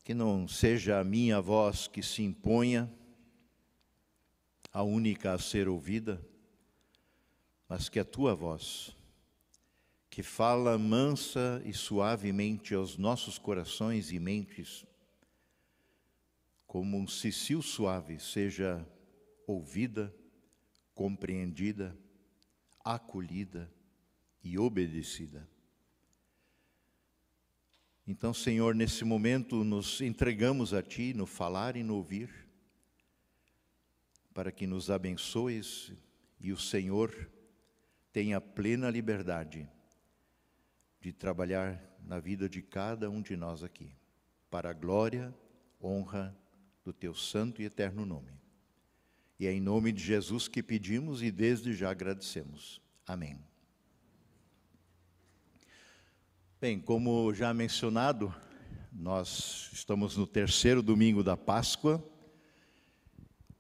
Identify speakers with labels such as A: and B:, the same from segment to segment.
A: que não seja a minha voz que se imponha, a única a ser ouvida, mas que a tua voz, que fala mansa e suavemente aos nossos corações e mentes, como um cicio suave, seja ouvida, compreendida, acolhida e obedecida. Então, Senhor, nesse momento nos entregamos a Ti no falar e no ouvir, para que nos abençoes e o Senhor tenha plena liberdade de trabalhar na vida de cada um de nós aqui, para a glória, honra do Teu santo e eterno nome. E é em nome de Jesus que pedimos e desde já agradecemos. Amém. Bem, como já mencionado, nós estamos no terceiro domingo da Páscoa,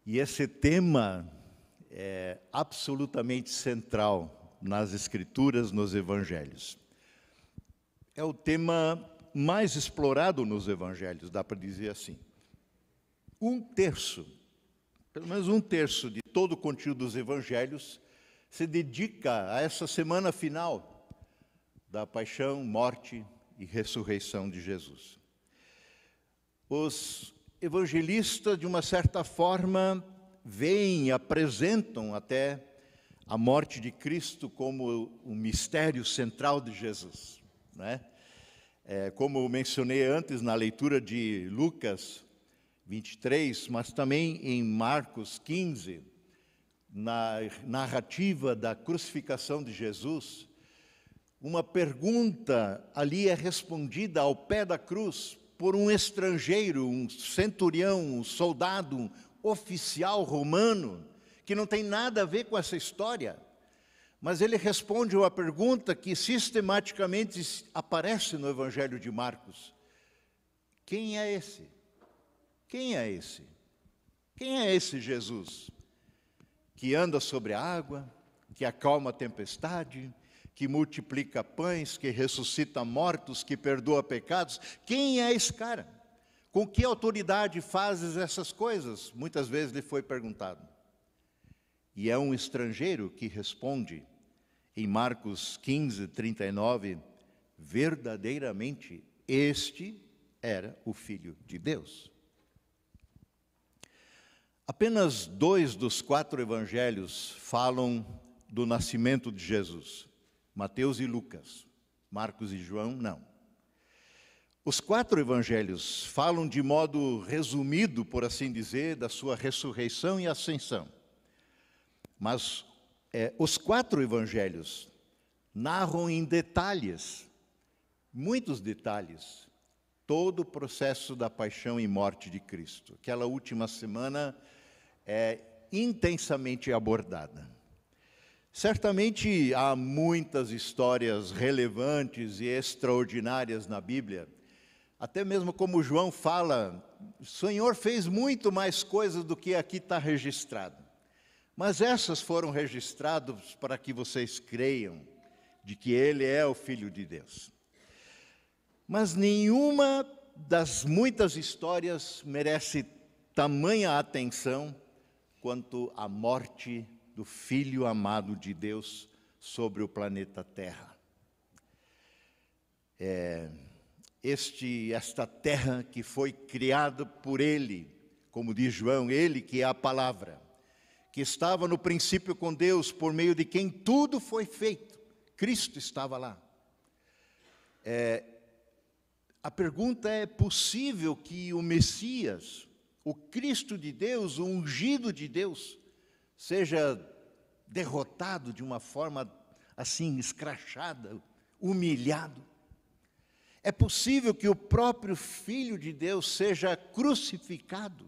A: e esse tema é absolutamente central nas Escrituras, nos Evangelhos. É o tema mais explorado nos Evangelhos, dá para dizer assim. Pelo menos um terço de todo o conteúdo dos Evangelhos se dedica a essa semana final da paixão, morte e ressurreição de Jesus. Os evangelistas, de uma certa forma, veem e apresentam até a morte de Cristo como o mistério central de Jesus, né? Como eu mencionei antes na leitura de Lucas 23, mas também em Marcos 15, na narrativa da crucificação de Jesus, uma pergunta ali é respondida ao pé da cruz por um estrangeiro, um centurião, um soldado, um oficial romano, que não tem nada a ver com essa história. Mas ele responde uma pergunta que sistematicamente aparece no Evangelho de Marcos. Quem é esse? Quem é esse? Quem é esse Jesus que anda sobre a água, que acalma a tempestade, que multiplica pães, que ressuscita mortos, que perdoa pecados? Quem é esse cara? Com que autoridade fazes essas coisas? Muitas vezes lhe foi perguntado. E é um estrangeiro que responde em Marcos 15, 39, verdadeiramente este era o Filho de Deus. Apenas 2 dos 4 evangelhos falam do nascimento de Jesus. Mateus e Lucas. Marcos e João, não. Os 4 evangelhos falam de modo resumido, por assim dizer, da sua ressurreição e ascensão. Mas os 4 evangelhos narram em detalhes, muitos detalhes, todo o processo da paixão e morte de Cristo. Aquela última semana é intensamente abordada. Certamente há muitas histórias relevantes e extraordinárias na Bíblia, até mesmo como João fala, o Senhor fez muito mais coisas do que aqui está registrado. Mas essas foram registradas para que vocês creiam de que Ele é o Filho de Deus. Mas nenhuma das muitas histórias merece tamanha atenção quanto a morte do Filho amado de Deus sobre o planeta Terra. Esta terra que foi criada por Ele, como diz João, Ele que é a palavra, que estava no princípio com Deus, por meio de quem tudo foi feito. Cristo estava lá. A pergunta é: possível que o Messias, o Cristo de Deus, o ungido de Deus, seja derrotado de uma forma assim escrachada, humilhado? É possível que o próprio Filho de Deus seja crucificado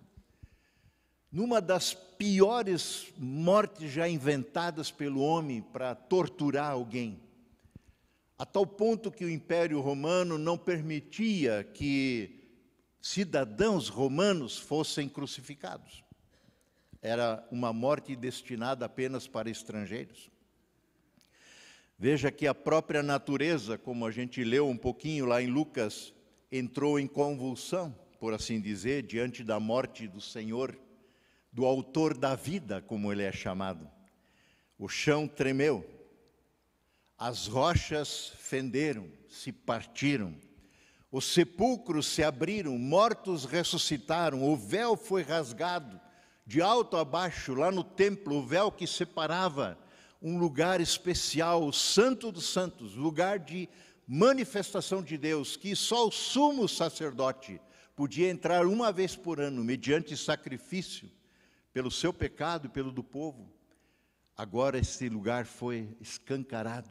A: numa das piores mortes já inventadas pelo homem para torturar alguém, a tal ponto que o Império Romano não permitia que cidadãos romanos fossem crucificados. Era uma morte destinada apenas para estrangeiros. Veja que a própria natureza, como a gente leu um pouquinho lá em Lucas, entrou em convulsão por assim dizer, diante da morte do Senhor, do autor da vida, como ele é chamado. O chão tremeu, as rochas fenderam, se partiram, os sepulcros se abriram, mortos ressuscitaram, o véu foi rasgado, de alto a baixo, lá no templo, o véu que separava um lugar especial, o Santo dos Santos, lugar de manifestação de Deus, que só o sumo sacerdote podia entrar uma vez por ano, mediante sacrifício, pelo seu pecado e pelo do povo. Agora esse lugar foi escancarado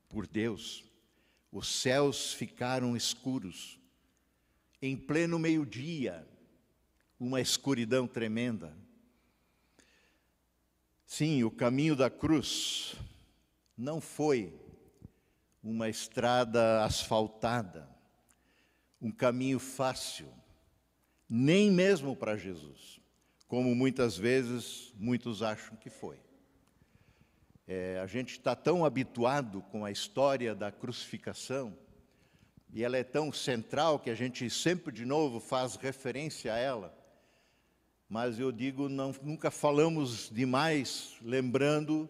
A: por Deus. Os céus ficaram escuros. Em pleno meio-dia, uma escuridão tremenda. Sim, o caminho da cruz não foi uma estrada asfaltada, um caminho fácil, nem mesmo para Jesus, como muitas vezes muitos acham que foi. A gente está tão habituado com a história da crucificação, e ela é tão central que a gente sempre de novo faz referência a ela, mas eu digo, nunca falamos demais lembrando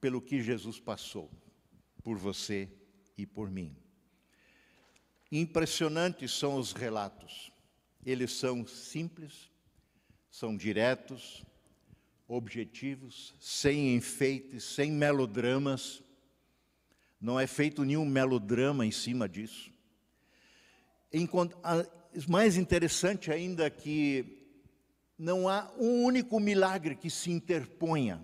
A: pelo que Jesus passou, por você e por mim. Impressionantes são os relatos, eles são simples, são diretos, objetivos, sem enfeites, sem melodramas. Não é feito nenhum melodrama em cima disso. Mais interessante ainda que não há um único milagre que se interponha.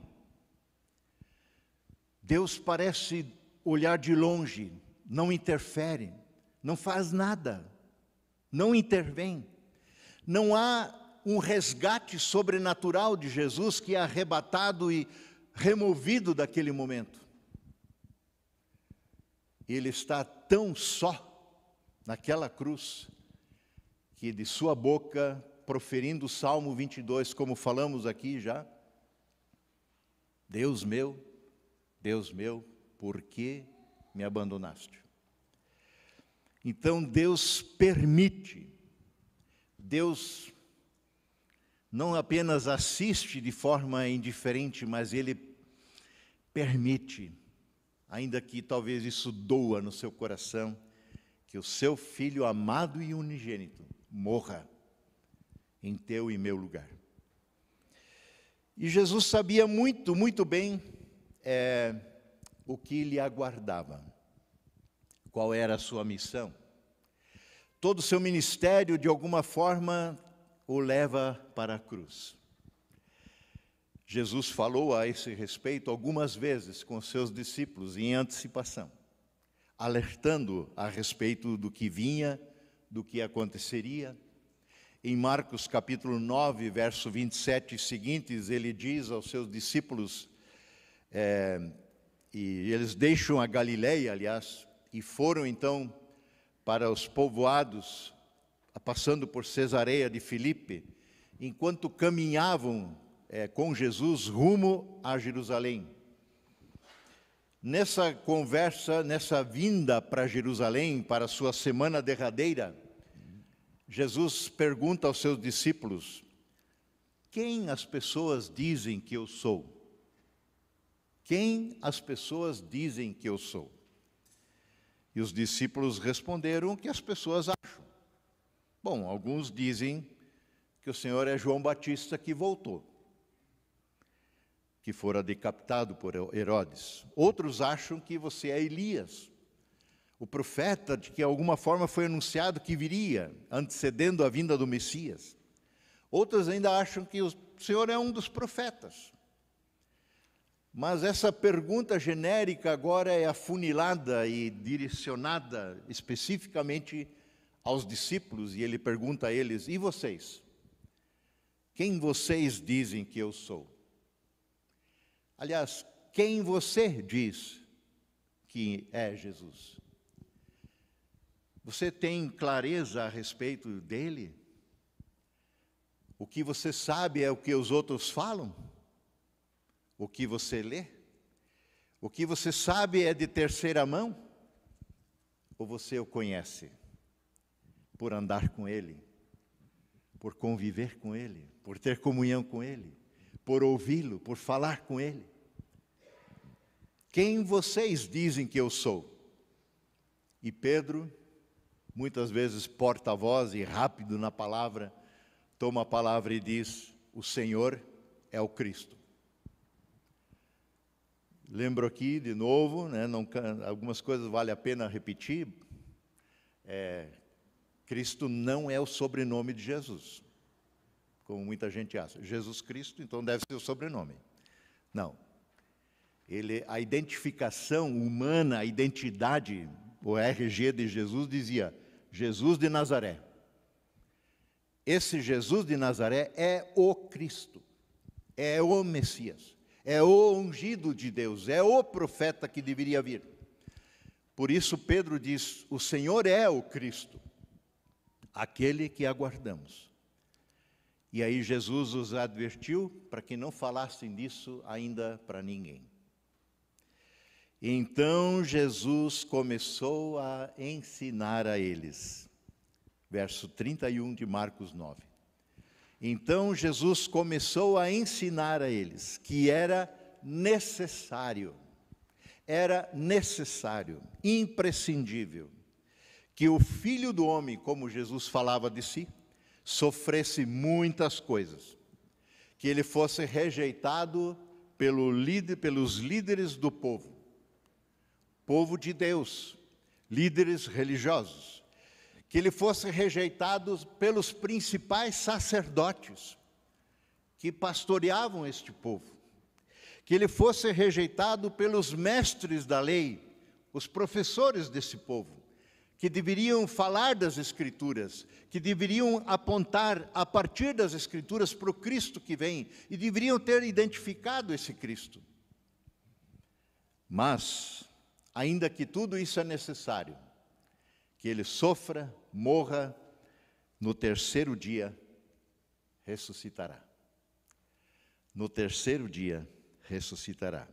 A: Deus parece olhar de longe, não interfere, não faz nada, não intervém. Não há um resgate sobrenatural de Jesus que é arrebatado e removido daquele momento. Ele está tão só naquela cruz, que de sua boca, proferindo o Salmo 22, como falamos aqui já, Deus meu, por que me abandonaste? Então Deus permite, Deus não apenas assiste de forma indiferente, mas Ele permite, ainda que talvez isso doa no seu coração, que o seu Filho amado e unigênito morra em teu e meu lugar. E Jesus sabia muito bem o que lhe aguardava, qual era a sua missão. Todo o seu ministério, de alguma forma, o leva para a cruz. Jesus falou a esse respeito algumas vezes com seus discípulos em antecipação, alertando a respeito do que vinha, do que aconteceria. Em Marcos capítulo 9, verso 27 e seguintes, ele diz aos seus discípulos, e eles deixam a Galileia, aliás, e foram então para os povoados, passando por Cesareia de Filipe, enquanto caminhavam com Jesus rumo a Jerusalém. Nessa conversa, nessa vinda para Jerusalém, para a sua semana derradeira, Jesus pergunta aos seus discípulos: quem as pessoas dizem que eu sou? Quem as pessoas dizem que eu sou? E os discípulos responderam o que as pessoas acham. Bom, alguns dizem que o Senhor é João Batista que voltou, que fora decapitado por Herodes. Outros acham que você é Elias, o profeta de que de alguma forma foi anunciado que viria, antecedendo a vinda do Messias. Outros ainda acham que o Senhor é um dos profetas. Mas essa pergunta genérica agora é afunilada e direcionada especificamente aos discípulos, e ele pergunta a eles: e vocês? Quem vocês dizem que eu sou? Aliás, quem você diz que é Jesus? Você tem clareza a respeito dele? O que você sabe é o que os outros falam? O que você lê? O que você sabe é de terceira mão? Ou você o conhece? por andar com Ele, por conviver com Ele, por ter comunhão com Ele, por ouvi-lo, por falar com Ele. Quem vocês dizem que eu sou? E Pedro, muitas vezes porta-voz e rápido na palavra, toma a palavra e diz: o Senhor é o Cristo. Lembro aqui de novo, né, algumas coisas vale a pena repetir. Cristo não é o sobrenome de Jesus, como muita gente acha. Jesus Cristo, então deve ser o sobrenome. Não. A identificação humana, a identidade, o RG de Jesus dizia Jesus de Nazaré. Esse Jesus de Nazaré é o Cristo, é o Messias, é o ungido de Deus, é o profeta que deveria vir. Por isso Pedro diz: o Senhor é o Cristo, aquele que aguardamos. E aí Jesus os advertiu para que não falassem disso ainda para ninguém. Então Jesus começou a ensinar a eles. Verso 31 de Marcos 9. Então Jesus começou a ensinar a eles que era necessário, imprescindível, que o Filho do Homem, como Jesus falava de si, sofresse muitas coisas, que ele fosse rejeitado pelos líderes do povo de Deus, líderes religiosos, que ele fosse rejeitado pelos principais sacerdotes que pastoreavam este povo, que ele fosse rejeitado pelos mestres da lei, os professores desse povo, que deveriam falar das Escrituras, que deveriam apontar a partir das Escrituras para o Cristo que vem, e deveriam ter identificado esse Cristo. Mas, ainda que tudo isso é necessário, que ele sofra, morra, no terceiro dia ressuscitará. No terceiro dia ressuscitará.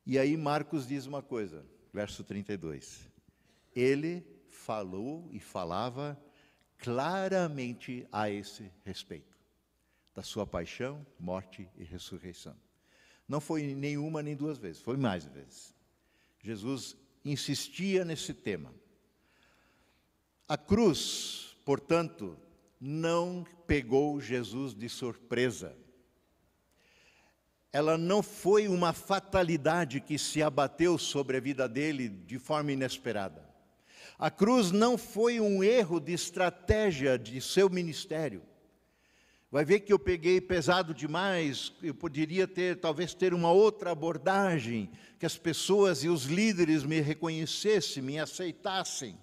A: E aí Marcos diz uma coisa, verso 32. Ele falou e falava claramente a esse respeito, da sua paixão, morte e ressurreição. Não foi nenhuma nem duas vezes, foi mais vezes. Jesus insistia nesse tema. A cruz, portanto, não pegou Jesus de surpresa. Ela não foi uma fatalidade que se abateu sobre a vida dele de forma inesperada. A cruz não foi um erro de estratégia de seu ministério. Vai ver que eu peguei pesado demais, eu poderia talvez ter uma outra abordagem, que as pessoas e os líderes me reconhecessem, me aceitassem.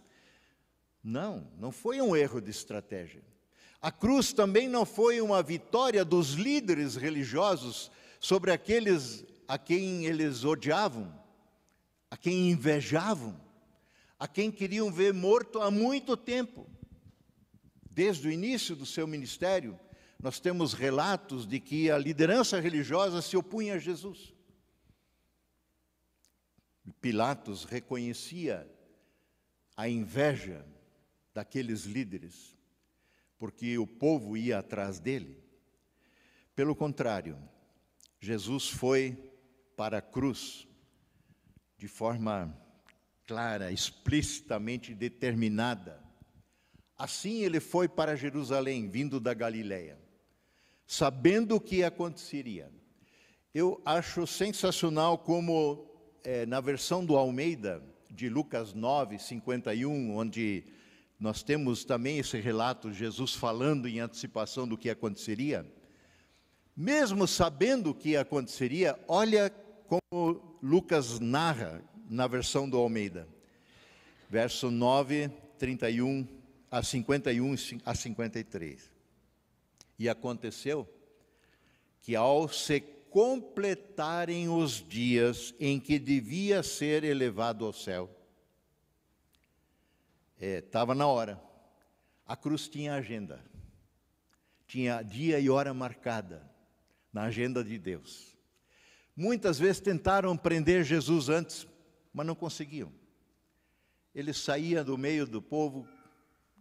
A: Não foi um erro de estratégia. A cruz também não foi uma vitória dos líderes religiosos sobre aqueles a quem eles odiavam, a quem invejavam, a quem queriam ver morto há muito tempo. Desde o início do seu ministério, nós temos relatos de que a liderança religiosa se opunha a Jesus. Pilatos reconhecia a inveja daqueles líderes, porque o povo ia atrás dele. Pelo contrário, Jesus foi para a cruz de forma clara, explicitamente determinada. Assim ele foi para Jerusalém, vindo da Galileia, sabendo o que aconteceria. Eu acho sensacional como, na versão do Almeida, de Lucas 9, 51, onde nós temos também esse relato, Jesus falando em antecipação do que aconteceria. Mesmo sabendo o que aconteceria, olha como Lucas narra na versão do Almeida. Verso 9, 31 a 51 a 53. E aconteceu que ao se completarem os dias em que devia ser elevado ao céu, estava na hora. A cruz tinha agenda, tinha dia e hora marcada na agenda de Deus. Muitas vezes tentaram prender Jesus antes, mas não conseguiam. Ele saía do meio do povo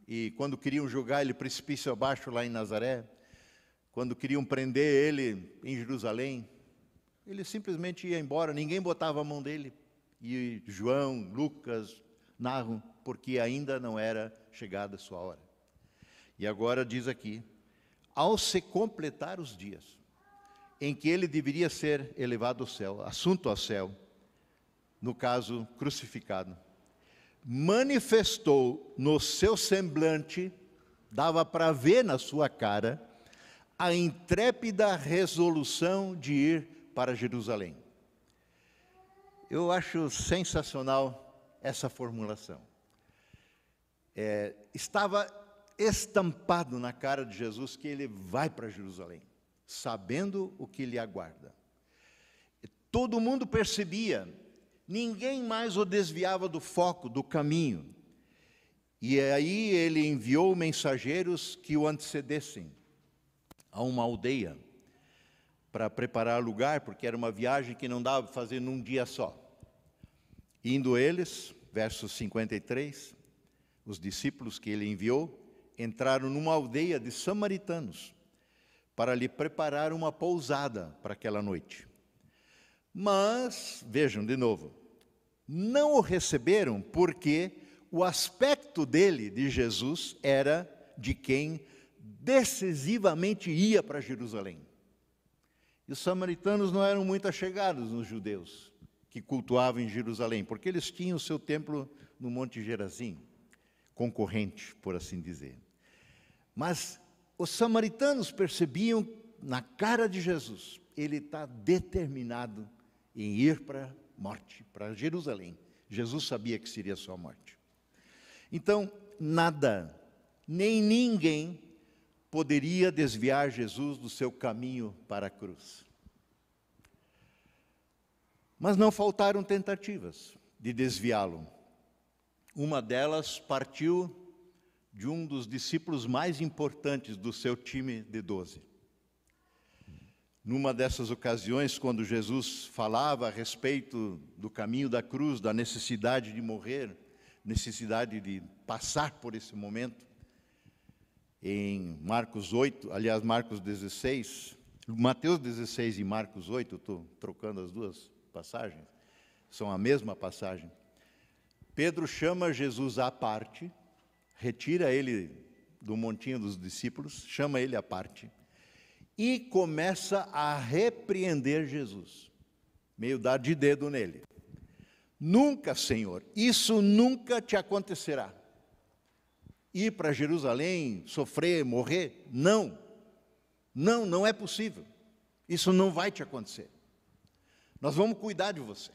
A: E quando queriam jogar ele precipício abaixo lá em Nazaré, quando queriam prender ele em Jerusalém, ele simplesmente ia embora, ninguém botava a mão dele. E João, Lucas narram, porque ainda não era chegada a sua hora. E agora diz aqui, ao se completar os dias em que ele deveria ser elevado ao céu, assunto ao céu, no caso crucificado, manifestou no seu semblante, dava para ver na sua cara, a intrépida resolução de ir para Jerusalém. Eu acho sensacional essa formulação. Estava estampado na cara de Jesus que ele vai para Jerusalém, sabendo o que lhe aguarda. Todo mundo percebia, ninguém mais o desviava do foco, do caminho. E aí ele enviou mensageiros que o antecedessem a uma aldeia, para preparar lugar, porque era uma viagem que não dava para fazer num dia só. Indo eles, verso 53, os discípulos que ele enviou, entraram numa aldeia de samaritanos, para lhe preparar uma pousada para aquela noite. Mas, vejam de novo, não o receberam porque o aspecto dele, de Jesus, era de quem decisivamente ia para Jerusalém. E os samaritanos não eram muito achegados nos judeus que cultuavam em Jerusalém, porque eles tinham o seu templo no Monte Gerazim, concorrente, por assim dizer. Mas os samaritanos percebiam na cara de Jesus, ele está determinado em ir para a morte, para Jerusalém. Jesus sabia que seria a sua morte. Então, nada, nem ninguém poderia desviar Jesus do seu caminho para a cruz. Mas não faltaram tentativas de desviá-lo. Uma delas partiu de um dos discípulos mais importantes do seu time de 12. Numa dessas ocasiões, quando Jesus falava a respeito do caminho da cruz, da necessidade de morrer, necessidade de passar por esse momento, em Marcos 8, aliás, Marcos 16, Mateus 16 e Marcos 8, estou trocando as duas passagens, são a mesma passagem. Pedro chama Jesus à parte, retira ele do montinho dos discípulos, chama ele à parte, e começa a repreender Jesus, meio dar de dedo nele. Nunca, Senhor, isso nunca te acontecerá. Ir para Jerusalém, sofrer, morrer, não. Não é possível. Isso não vai te acontecer. Nós vamos cuidar de você.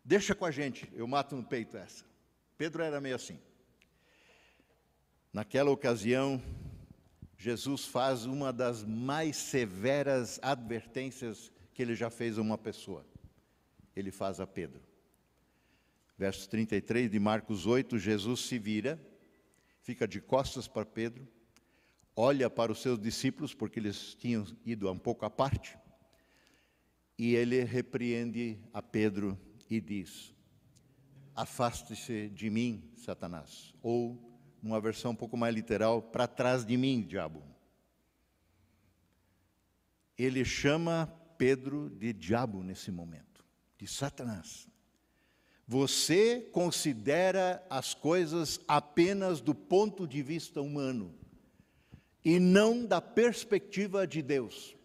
A: Deixa com a gente, eu mato no peito essa. Pedro era meio assim. Naquela ocasião, Jesus faz uma das mais severas advertências que ele já fez a uma pessoa. Ele faz a Pedro. Verso 33 de Marcos 8, Jesus se vira, fica de costas para Pedro, olha para os seus discípulos, porque eles tinham ido um pouco à parte, e ele repreende a Pedro e diz: afaste-se de mim, Satanás. Ou, numa versão um pouco mais literal, para trás de mim, diabo. Ele chama Pedro de diabo nesse momento, de Satanás. Você considera as coisas apenas do ponto de vista humano e não da perspectiva de Deus.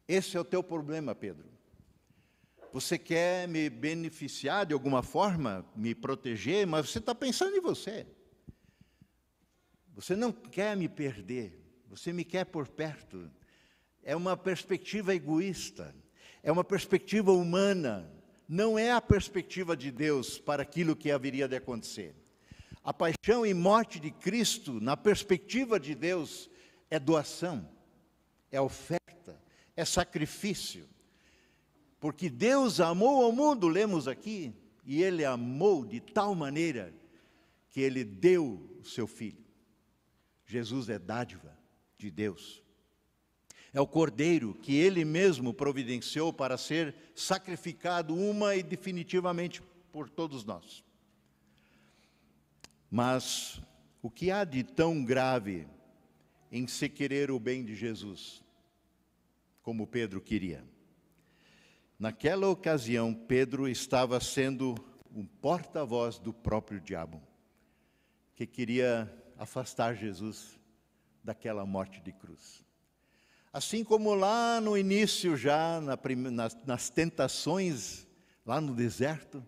A: Esse é o teu problema, Pedro. Você quer me beneficiar de alguma forma, me proteger, mas você está pensando em você. Você não quer me perder, você me quer por perto. É uma perspectiva egoísta, é uma perspectiva humana. Não é a perspectiva de Deus para aquilo que haveria de acontecer. A paixão e morte de Cristo, na perspectiva de Deus, é doação, é oferta, é sacrifício. Porque Deus amou ao mundo, lemos aqui, e Ele amou de tal maneira que Ele deu o seu Filho. Jesus é dádiva de Deus. É o Cordeiro que Ele mesmo providenciou para ser sacrificado uma e definitivamente por todos nós. Mas O que há de tão grave em se querer o bem de Jesus, como Pedro queria? Naquela ocasião, Pedro estava sendo um porta-voz do próprio diabo, que queria afastar Jesus daquela morte de cruz. Assim como lá no início, já nas tentações, lá no deserto,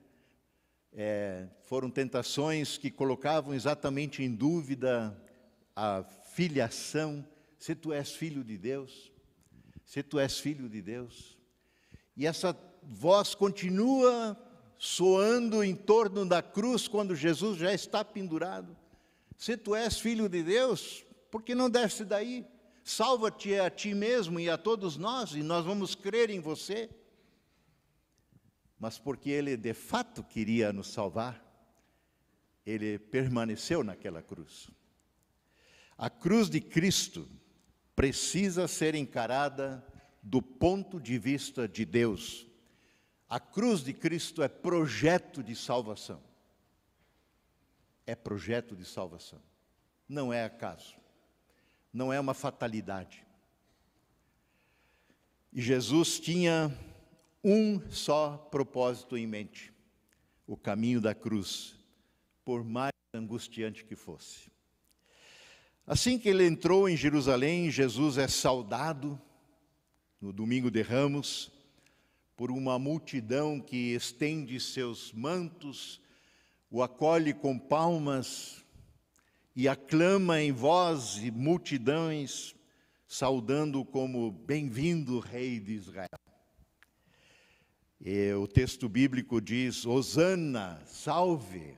A: foram tentações que colocavam exatamente em dúvida a filiação, se tu és filho de Deus, se tu és filho de Deus. E essa voz continua soando em torno da cruz, quando Jesus já está pendurado. Se tu és filho de Deus, por que não desce daí? Salva-te a ti mesmo e a todos nós, e nós vamos crer em você. Mas porque ele de fato queria nos salvar, ele permaneceu naquela cruz. A cruz de Cristo precisa ser encarada do ponto de vista de Deus. A cruz de Cristo é projeto de salvação. É projeto de salvação. Não é acaso. Não é uma fatalidade. E Jesus tinha um só propósito em mente: o caminho da cruz, por mais angustiante que fosse. Assim que ele entrou em Jerusalém, Jesus é saudado no Domingo de Ramos por uma multidão que estende seus mantos, o acolhe com palmas e aclama em voz e multidões, saudando como bem-vindo Rei de Israel. E o texto bíblico diz: Hosana, salve,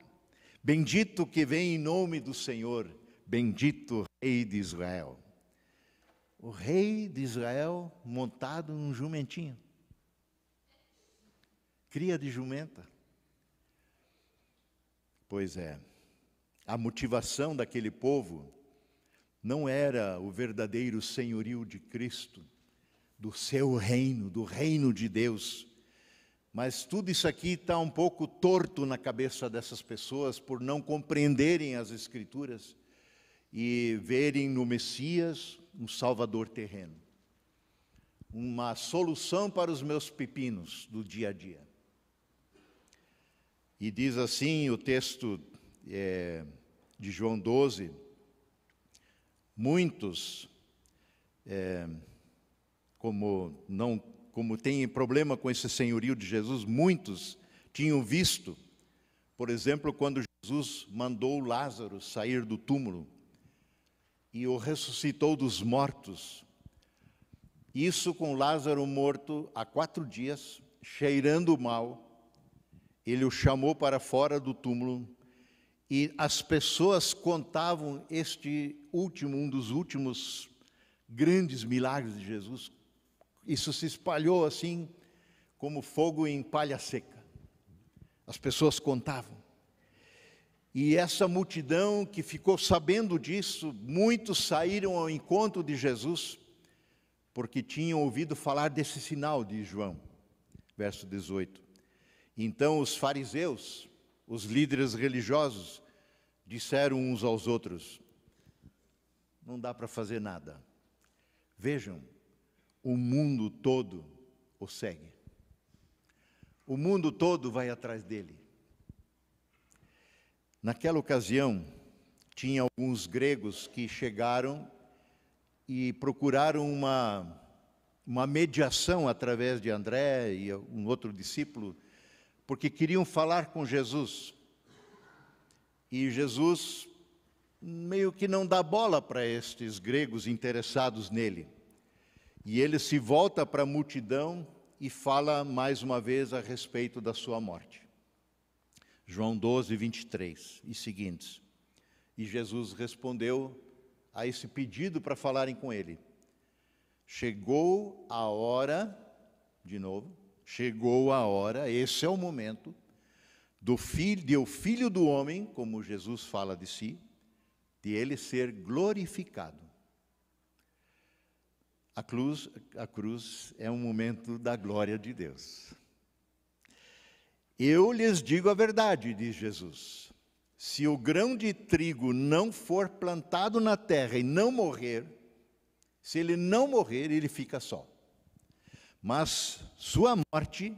A: bendito que vem em nome do Senhor, bendito Rei de Israel. O Rei de Israel montado num jumentinho, cria de jumenta. Pois é, a motivação daquele povo não era o verdadeiro senhorio de Cristo, do seu reino, do reino de Deus. Mas tudo isso aqui está um pouco torto na cabeça dessas pessoas por não compreenderem as Escrituras e verem no Messias um Salvador terreno, uma solução para os meus pepinos do dia a dia. E diz assim o texto de João 12, muitos, como tem problema com esse senhorio de Jesus, muitos tinham visto, por exemplo, quando Jesus mandou Lázaro sair do túmulo e o ressuscitou dos mortos. Isso com Lázaro morto há 4 dias, cheirando mal, ele o chamou para fora do túmulo e as pessoas contavam um dos últimos grandes milagres de Jesus. Isso se espalhou assim como fogo em palha seca. As pessoas contavam. E essa multidão que ficou sabendo disso, muitos saíram ao encontro de Jesus, porque tinham ouvido falar desse sinal de João, verso 18. Então os fariseus, os líderes religiosos, disseram uns aos outros: não dá para fazer nada. Vejam, o mundo todo o segue. O mundo todo vai atrás dele. Naquela ocasião, tinha alguns gregos que chegaram e procuraram uma mediação através de André e um outro discípulo, porque queriam falar com Jesus. E Jesus meio que não dá bola para estes gregos interessados nele. E ele se volta para a multidão e fala mais uma vez a respeito da sua morte. João 12, 23 e seguintes. E Jesus respondeu a esse pedido para falarem com ele. Chegou a hora, de novo, chegou a hora, esse é o momento, o Filho do Homem, como Jesus fala de si, de ele ser glorificado. A cruz é um momento da glória de Deus. Eu lhes digo a verdade, diz Jesus. Se o grão de trigo não for plantado na terra e não morrer, se ele não morrer, ele fica só. Mas sua morte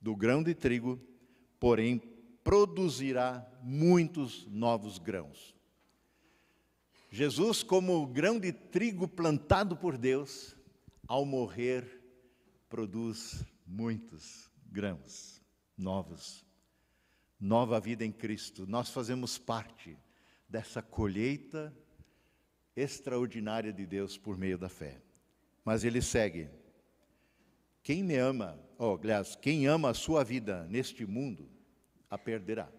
A: do grão de trigo, porém, produzirá muitos novos grãos. Jesus, como grão de trigo plantado por Deus, ao morrer, produz muitos grãos novos. Nova vida em Cristo. Nós fazemos parte dessa colheita extraordinária de Deus por meio da fé. Mas ele segue. Quem me ama, aliás, quem ama a sua vida neste mundo, a perderá.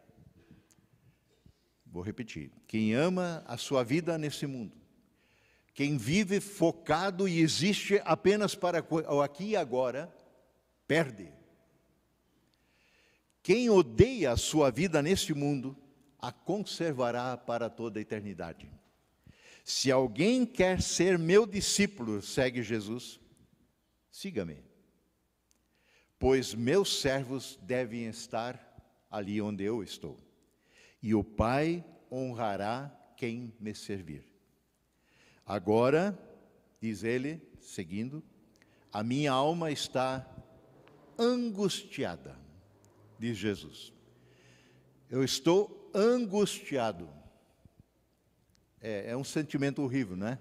A: Vou repetir. Quem ama a sua vida nesse mundo, quem vive focado e existe apenas para o aqui e agora, perde. Quem odeia a sua vida neste mundo, a conservará para toda a eternidade. Se alguém quer ser meu discípulo, segue Jesus, siga-me. Pois meus servos devem estar ali onde eu estou. E o Pai honrará quem me servir. Agora, diz ele, seguindo, a minha alma está angustiada, diz Jesus. Eu estou angustiado. É um sentimento horrível, não é?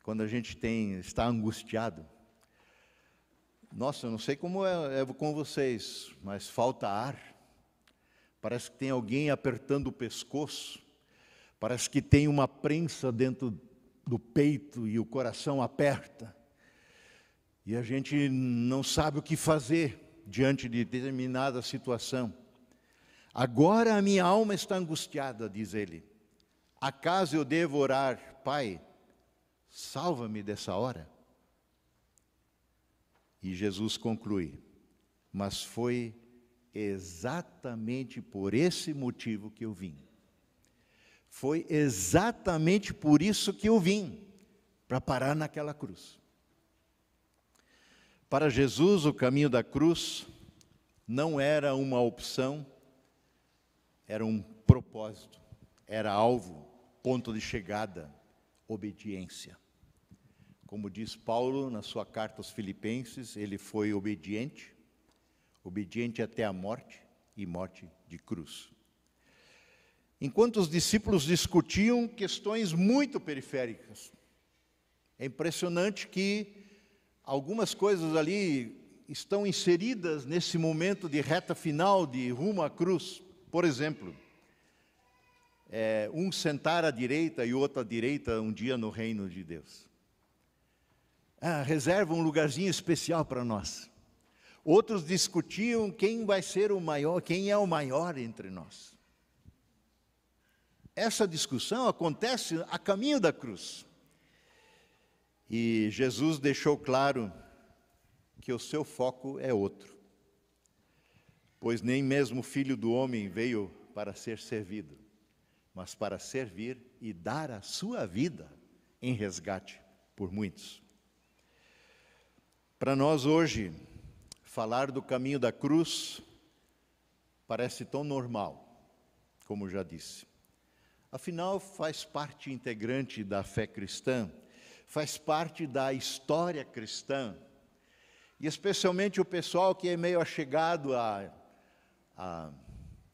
A: Quando a gente está angustiado. Nossa, eu não sei como é com vocês, mas falta ar. Parece que tem alguém apertando o pescoço. Parece que tem uma prensa dentro do peito e o coração aperta. E a gente não sabe o que fazer diante de determinada situação. Agora a minha alma está angustiada, diz ele. Acaso eu devo orar, Pai, salva-me dessa hora? E Jesus conclui, mas foi exatamente por esse motivo que eu vim. Foi exatamente por isso que eu vim, para parar naquela cruz. Para Jesus, o caminho da cruz não era uma opção, era um propósito, era alvo, ponto de chegada, obediência. Como diz Paulo na sua carta aos Filipenses, ele foi obediente até a morte e morte de cruz. Enquanto os discípulos discutiam questões muito periféricas, é impressionante que algumas coisas ali estão inseridas nesse momento de reta final, de rumo à cruz. Por exemplo, um sentar à direita e outro à direita um dia no reino de Deus. Reserva um lugarzinho especial para nós. Outros discutiam quem vai ser o maior, quem é o maior entre nós. Essa discussão acontece a caminho da cruz. E Jesus deixou claro que o seu foco é outro. Pois nem mesmo o Filho do Homem veio para ser servido, mas para servir e dar a sua vida em resgate por muitos. Para nós hoje, falar do caminho da cruz parece tão normal, como já disse. Afinal, faz parte integrante da fé cristã, faz parte da história cristã, e especialmente o pessoal que é meio achegado a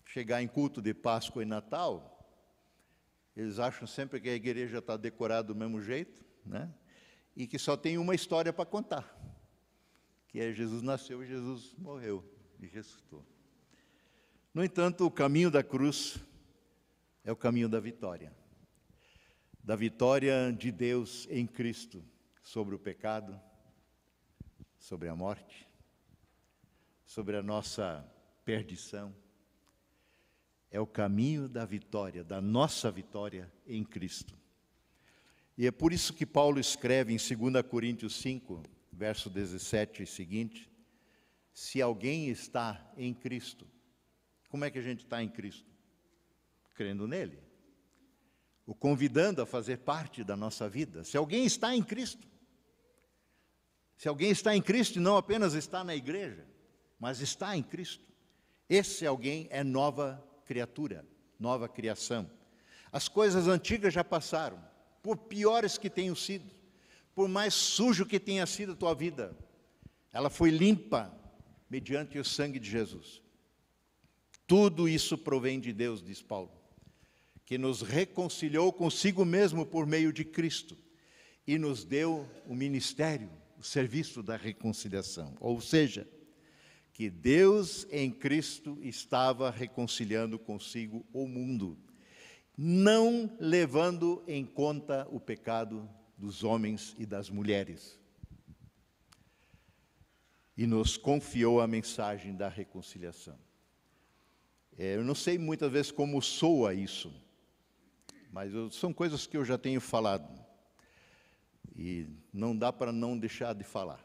A: chegar em culto de Páscoa e Natal, eles acham sempre que a igreja está decorada do mesmo jeito, né? E que só tem uma história para contar, que é Jesus nasceu e Jesus morreu e ressuscitou. No entanto, o caminho da cruz é o caminho da vitória de Deus em Cristo sobre o pecado, sobre a morte, sobre a nossa perdição. É o caminho da vitória, da nossa vitória em Cristo. E é por isso que Paulo escreve em 2 Coríntios 5, verso 17 e seguinte, se alguém está em Cristo, como é que a gente está em Cristo? Crendo nele, o convidando a fazer parte da nossa vida. Se alguém está em Cristo, se alguém está em Cristo e não apenas está na igreja, mas está em Cristo, esse alguém é nova criatura. nova criação. As coisas antigas já passaram, por piores que tenham sido, por mais sujo que tenha sido a tua vida, ela foi limpa mediante o sangue de Jesus. Tudo isso provém de Deus, diz Paulo, que nos reconciliou consigo mesmo por meio de Cristo e nos deu o ministério, o serviço da reconciliação. Ou seja, que Deus em Cristo estava reconciliando consigo o mundo, não levando em conta o pecado dos homens e das mulheres. E nos confiou a mensagem da reconciliação. Eu não sei muitas vezes como soa isso, mas são coisas que eu já tenho falado. E não dá para não deixar de falar.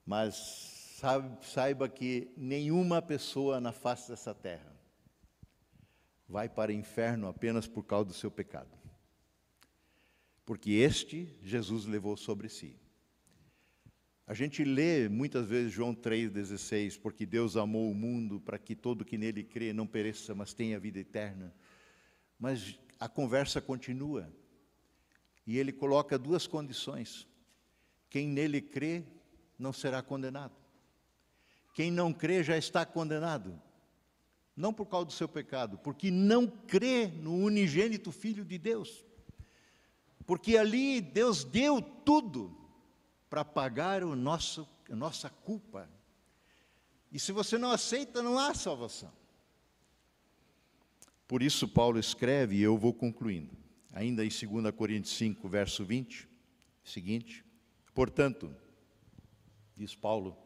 A: Mas saiba que nenhuma pessoa na face dessa terra vai para o inferno apenas por causa do seu pecado. Porque este Jesus levou sobre si. A gente lê muitas vezes João 3,16, porque Deus amou o mundo para que todo que nele crê não pereça, mas tenha vida eterna. Mas a conversa continua. E ele coloca duas condições. Quem nele crê não será condenado. Quem não crê já está condenado. Não por causa do seu pecado, porque não crê no unigênito Filho de Deus. Porque ali Deus deu tudo para pagar a nossa culpa. E se você não aceita, não há salvação. Por isso Paulo escreve, e eu vou concluindo, ainda em 2 Coríntios 5, verso 20, seguinte: portanto, diz Paulo,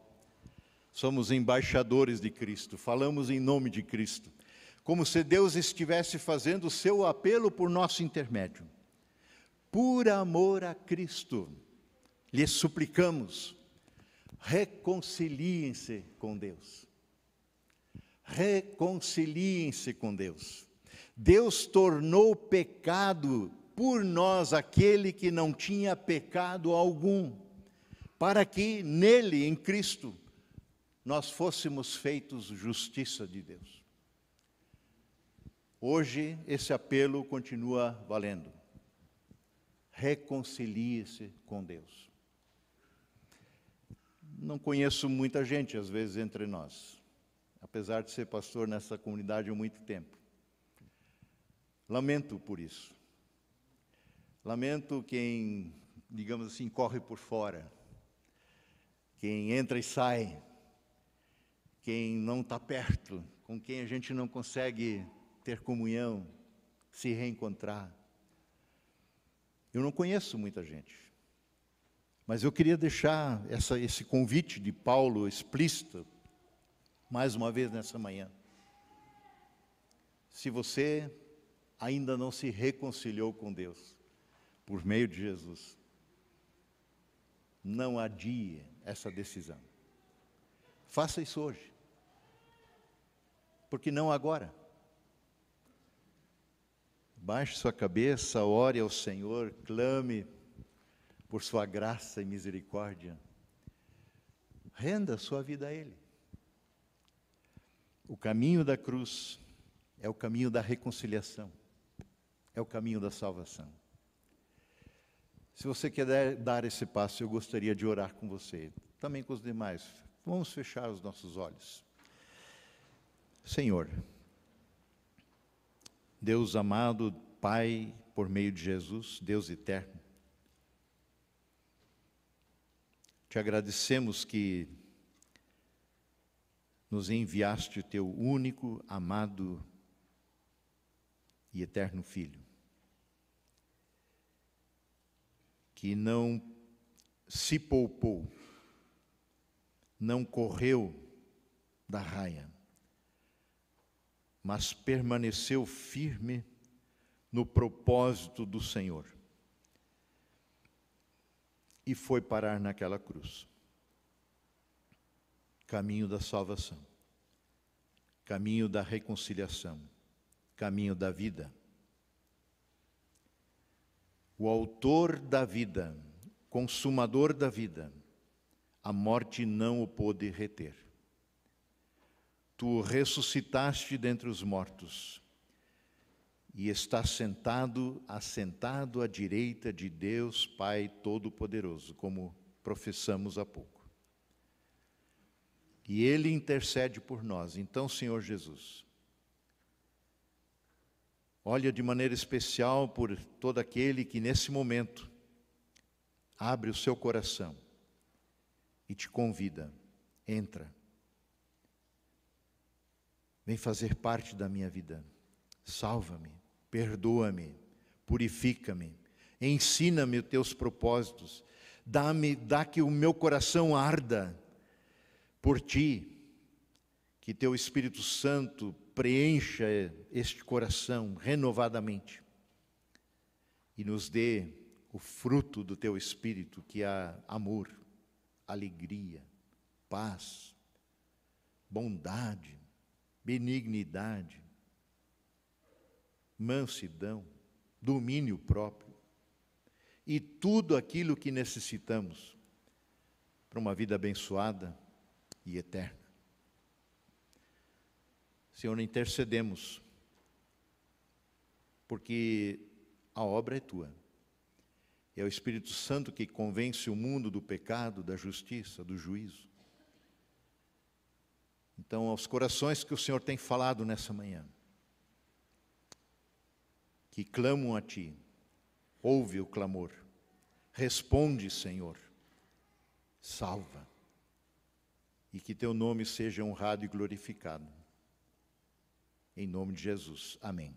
A: somos embaixadores de Cristo, falamos em nome de Cristo, como se Deus estivesse fazendo o seu apelo por nosso intermédio. Por amor a Cristo, lhes suplicamos, reconciliem-se com Deus. Reconciliem-se com Deus. Deus tornou pecado por nós aquele que não tinha pecado algum, para que nele, em Cristo, nós fôssemos feitos justiça de Deus. Hoje, esse apelo continua valendo. Reconcilie-se com Deus. Não conheço muita gente, às vezes, entre nós, apesar de ser pastor nessa comunidade há muito tempo. Lamento por isso. Lamento quem, digamos assim, corre por fora, quem entra e sai, quem não está perto, com quem a gente não consegue ter comunhão, se reencontrar. Eu não conheço muita gente, mas eu queria deixar esse convite de Paulo explícito, mais uma vez nessa manhã. Se você ainda não se reconciliou com Deus, por meio de Jesus, não adie essa decisão. Faça isso hoje. Porque não agora. Baixe sua cabeça, ore ao Senhor, clame por sua graça e misericórdia. Renda sua vida a Ele. O caminho da cruz é o caminho da reconciliação. É o caminho da salvação. Se você quer dar esse passo, eu gostaria de orar com você, também com os demais. Vamos fechar os nossos olhos. Senhor, Deus amado, Pai, por meio de Jesus, Deus eterno, te agradecemos que nos enviaste o teu único, amado e eterno Filho, que não se poupou, não correu da raia, mas permaneceu firme no propósito do Senhor e foi parar naquela cruz. Caminho da salvação, caminho da reconciliação, caminho da vida. O autor da vida, consumador da vida, a morte não o pôde reter. Tu ressuscitaste dentre os mortos e está assentado à direita de Deus Pai Todo-Poderoso, como professamos há pouco. E Ele intercede por nós. Então, Senhor Jesus, olha de maneira especial por todo aquele que nesse momento abre o seu coração e te convida, entra. Vem fazer parte da minha vida. Salva-me, perdoa-me, purifica-me, ensina-me os teus propósitos, dá que o meu coração arda por ti, que teu Espírito Santo preencha este coração renovadamente e nos dê o fruto do teu Espírito, que é amor, alegria, paz, bondade, benignidade, mansidão, domínio próprio e tudo aquilo que necessitamos para uma vida abençoada e eterna. Senhor, intercedemos, porque a obra é tua. É o Espírito Santo que convence o mundo do pecado, da justiça, do juízo. Então, aos corações que o Senhor tem falado nessa manhã, que clamam a Ti, ouve o clamor, responde, Senhor, salva, e que Teu nome seja honrado e glorificado. Em nome de Jesus, amém.